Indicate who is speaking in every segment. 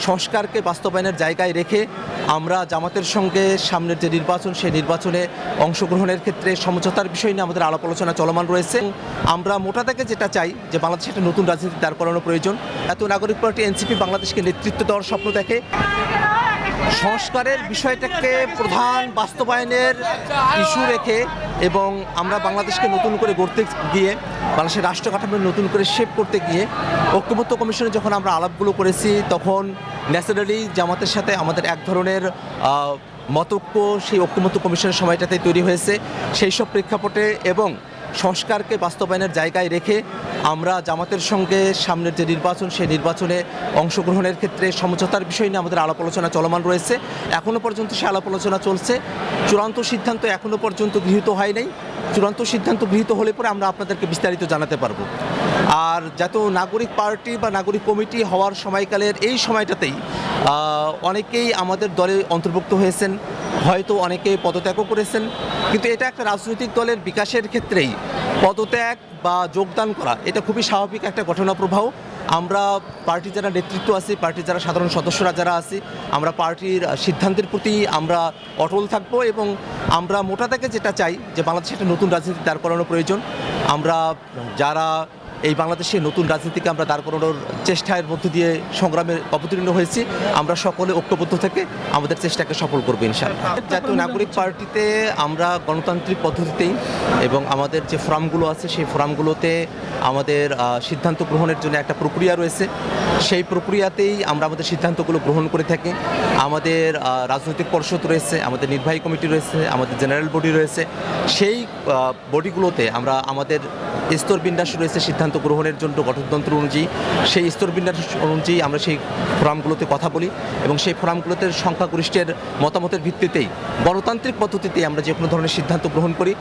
Speaker 1: সংস্কারকে বাস্তবায়নের জায়গায় রেখে আমরা জামাতের সঙ্গে সামনের যে নির্বাচন সেই নির্বাচনে অংশগ্রহণের ক্ষেত্রে সমঝোতার বিষয় নিয়ে আমাদের আলাপ আলোচনা চলমান রয়েছে। আমরা মোটা থেকে যেটা চাই যে বাংলাদেশে একটা নতুন রাজনীতি দাঁড় করানো প্রয়োজন। জাতীয় নাগরিক পার্টি এনসিপি বাংলাদেশকে নেতৃত্ব দেওয়ার স্বপ্ন দেখে। সংস্কারের বিষয়টাকে প্রধান বাস্তবায়নের ইস্যু রেখে এবং আমরা বাংলাদেশকে নতুন করে গড়তে গিয়ে বাংলাদেশের রাষ্ট্র কাঠামো নতুন করে শেপ করতে গিয়ে ঐক্যমত্য কমিশনে যখন আমরা আলাপগুলো করেছি তখন ন্যাচারালি জামাতের সাথে আমাদের এক ধরনের মতৈক্য সেই ঐক্যমত্য কমিশনের সময়টাতে তৈরি হয়েছে। সেই সব প্রেক্ষাপটে এবং সংস্কারকে বাস্তবায়নের জায়গায় রেখে আমরা জামাতের সঙ্গে সামনের যে নির্বাচন সেই নির্বাচনে অংশগ্রহণের ক্ষেত্রে সমঝোতার বিষয় নিয়ে আমাদের আলাপ আলোচনা চলমান রয়েছে। এখনও পর্যন্ত সে আলাপ আলোচনা চলছে। চূড়ান্ত সিদ্ধান্ত এখনও পর্যন্ত গৃহীত হয় নাই। চূড়ান্ত সিদ্ধান্ত গৃহীত হলে পরে আমরা আপনাদেরকে বিস্তারিত জানাতে পারবো। আর জাতীয় নাগরিক পার্টি বা নাগরিক কমিটি হওয়ার সময়কালের এই সময়টাতেই অনেকেই আমাদের দলে অন্তর্ভুক্ত হয়েছেন, হয়তো অনেকে পদত্যাগও করেছেন। কিন্তু এটা একটা রাজনৈতিক দলের বিকাশের ক্ষেত্রেই পদত্যাগ বা যোগদান করা এটা খুবই স্বাভাবিক একটা ঘটনা প্রবাহ। আমরা পার্টির যারা নেতৃত্ব আছি, পার্টির যারা সাধারণ সদস্যরা যারা আছি, আমরা পার্টির সিদ্ধান্তের প্রতি আমরা অটল থাকবো এবং আমরা মোটা থেকে যেটা চাই যে বাংলাদেশে একটা নতুন রাজনীতি দাঁড় করানো প্রয়োজন। আমরা যারা এই বাংলাদেশে নতুন রাজনীতিকে আমরা দাঁড় করানোর চেষ্টার মধ্য দিয়ে সংগ্রামে অবতীর্ণ হয়েছি, আমরা সকলে ঐক্যবদ্ধ থেকে আমাদের চেষ্টাকে সফল করবো ইনশাআল্লাহ। জাতীয় নাগরিক পার্টিতে আমরা গণতান্ত্রিক পদ্ধতিতেই এবং আমাদের যে ফোরামগুলো আছে সেই ফোরামগুলোতে আমাদের সিদ্ধান্ত গ্রহণের জন্য একটা প্রক্রিয়া রয়েছে। সেই প্রক্রিয়াতেই আমরা আমাদের সিদ্ধান্তগুলো গ্রহণ করে থাকি। আমাদের রাজনৈতিক পরিষদ রয়েছে, আমাদের নির্বাহী কমিটি রয়েছে, আমাদের জেনারেল বডি রয়েছে। সেই বডিগুলোতে আমরা আমাদের স্তরবিন্যাস রয়েছে সিদ্ধান্ত গ্রহণের জন্য গঠনতন্ত্র অনুযায়ী। সেই স্তরবিন্যাস অনুযায়ী আমরা সেই ফোরামগুলোতে কথা বলি এবং সেই ফোরামগুলোতে সংখ্যাগরিষ্ঠের মতামতের ভিত্তিতেই গণতান্ত্রিক পদ্ধতিতে আমরা যে কোনো ধরনের সিদ্ধান্ত গ্রহণ করি।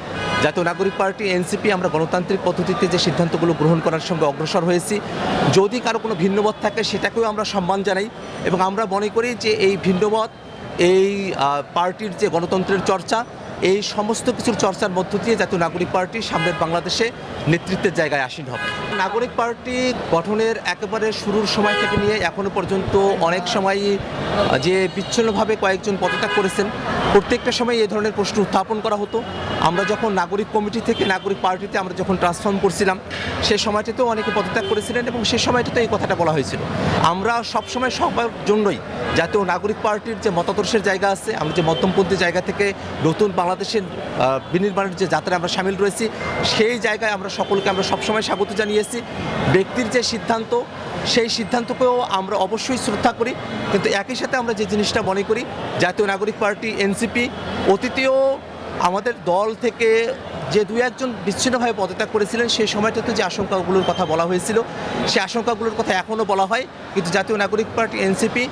Speaker 1: জাতীয় নাগরিক পার্টি এনসিপি আমরা গণতান্ত্রিক পদ্ধতিতে যে সিদ্ধান্তগুলো গ্রহণ করার সঙ্গে অগ্রসর হয়েছি। যদি কারো কোনো ভিন্নমত থাকে সেটাকেও আমরা সম্মান জানাই এবং আমরা মনে করি যে এই ভিন্নমত এই পার্টির যে গণতন্ত্রের চর্চা, এই সমস্ত কিছুর চর্চার মধ্য দিয়ে জাতীয় নাগরিক পার্টি সামনের বাংলাদেশে নেতৃত্বের জায়গায় আসীন হবে। নাগরিক পার্টি গঠনের একেবারে শুরুর সময় থেকে নিয়ে এখনও পর্যন্ত অনেক সময়ই যে বিচ্ছিন্নভাবে কয়েকজন পদত্যাগ করেছেন, প্রত্যেকটা সময় এই ধরনের প্রশ্ন উত্থাপন করা হতো। আমরা যখন নাগরিক কমিটি থেকে নাগরিক পার্টিতে আমরা যখন ট্রান্সফর্ম করছিলাম সেই সময়টাতেও অনেকে পদত্যাগ করেছিলেন এবং সেই সময়টাতে এই কথাটা বলা হয়েছিল। আমরা সবসময় সবার জন্যই জাতীয় নাগরিক পার্টির যে মতাদর্শের জায়গা আছে, আমরা যে মধ্যমপন্থী জায়গা থেকে নতুন বাংলাদেশের বিনির্মাণের যে যাত্রায় আমরা সামিল রয়েছি, সেই জায়গায় আমরা সকলকে আমরা সবসময় স্বাগত জানিয়েছি। ব্যক্তির যে সিদ্ধান্ত সেই সিদ্ধান্তকেও আমরা অবশ্যই শ্রদ্ধা করি, কিন্তু একই সাথে আমরা যে জিনিসটা মনে করি জাতীয় নাগরিক পার্টি এনসিপি অতীতেও আমাদের দল থেকে যে দুই একজন বিচ্ছিন্নভাবে পদত্যাগ করেছিলেন সেই সময়টাতে যে আশঙ্কাগুলোর কথা বলা হয়েছিল সেই আশঙ্কাগুলোর কথা এখনও বলা হয়। কিন্তু জাতীয় নাগরিক পার্টি এনসিপি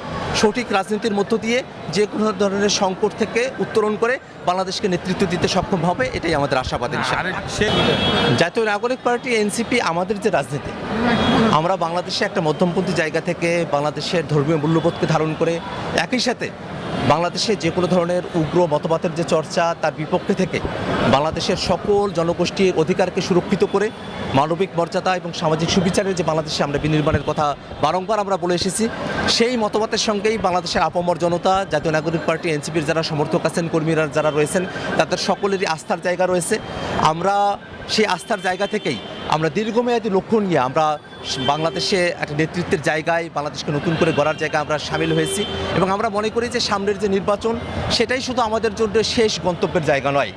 Speaker 1: সঠিক রাজনীতির মধ্য দিয়ে যে কোনো ধরনের সংকট থেকে উত্তরণ করে বাংলাদেশকে নেতৃত্ব দিতে সক্ষম হবে, এটাই আমাদের আশাবাদ ইনশাআল্লাহ। জাতীয় নাগরিক পার্টি এনসিপি আমাদের যে রাজনীতি, আমরা বাংলাদেশে একটা মধ্যমপন্থী জায়গা থেকে বাংলাদেশের ধর্মীয় মূল্যবোধকে ধারণ করে একই সাথে বাংলাদেশে যে কোনো ধরনের উগ্র মতবাদের যে চর্চা তার বিপক্ষে থেকে বাংলাদেশের সকল জনগোষ্ঠীর অধিকারকে সুরক্ষিত করে মানবিক মর্যাদা এবং সামাজিক সুবিচারের যে বাংলাদেশে আমরা বিনির্মাণের কথা বারংবার আমরা বলে এসেছি, সেই মতবাদের সঙ্গেই বাংলাদেশের আপামর জনতা, জাতীয় নাগরিক পার্টি এনসিপির যারা সমর্থক আছেন, কর্মীরা যারা রয়েছেন, তাদের সকলেরই আস্থার জায়গা রয়েছে। আমরা সেই আস্থার জায়গা থেকেই আমরা দীর্ঘমেয়াদী লক্ষ্য নিয়ে আমরা বাংলাদেশে একটা নেতৃত্বের জায়গায় বাংলাদেশকে নতুন করে গড়ার জায়গায় আমরা সামিল হয়েছি এবং আমরা মনে করি যে সামনের যে নির্বাচন সেটাই শুধু আমাদের জন্য শেষ গন্তব্যের জায়গা নয়।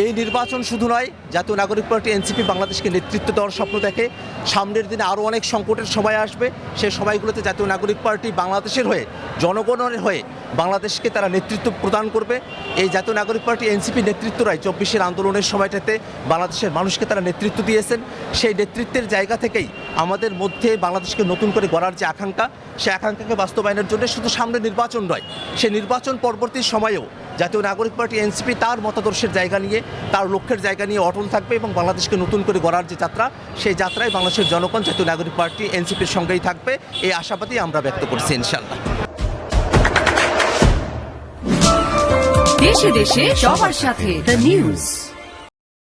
Speaker 1: এই নির্বাচন শুধু নয়, জাতীয় নাগরিক পার্টি এনসিপি বাংলাদেশকে নেতৃত্ব দেওয়ার স্বপ্ন দেখে। সামনের দিনে আরও অনেক সংকটের সময় আসবে, সেই সময়গুলোতে জাতীয় নাগরিক পার্টি বাংলাদেশের হয়ে, জনগণের হয়ে বাংলাদেশকে তারা নেতৃত্ব প্রদান করবে। এই জাতীয় নাগরিক পার্টি এনসিপি নেতৃত্বরাই 24-এর আন্দোলনের সময়টাতে বাংলাদেশের মানুষকে তারা নেতৃত্ব দিয়েছেন। সেই নেতৃত্বের জায়গা থেকেই আমাদের মধ্যে বাংলাদেশকে নতুন করে গড়ার যে আকাঙ্ক্ষা, সেই আকাঙ্ক্ষাকে বাস্তবায়নের জন্য শুধু সামনে নির্বাচন নয়, সেই নির্বাচন পরবর্তী সময়েও জাতীয় নাগরিক পার্টি এনসিপি তার মতাদর্শের জায়গা নিয়ে, তার লক্ষ্যের জায়গা নিয়ে অটল থাকবে এবং বাংলাদেশকে নতুন করে গড়ার যে যাত্রা, সেই যাত্রায় বাংলাদেশের জনগণ জাতীয় নাগরিক পার্টি এনসিপির সঙ্গেই থাকবে, এই আশাবাদই আমরা ব্যক্ত করছি ইনশাআল্লাহ।
Speaker 2: দেশে দেশে সবার সাথে দ্য নিউজ।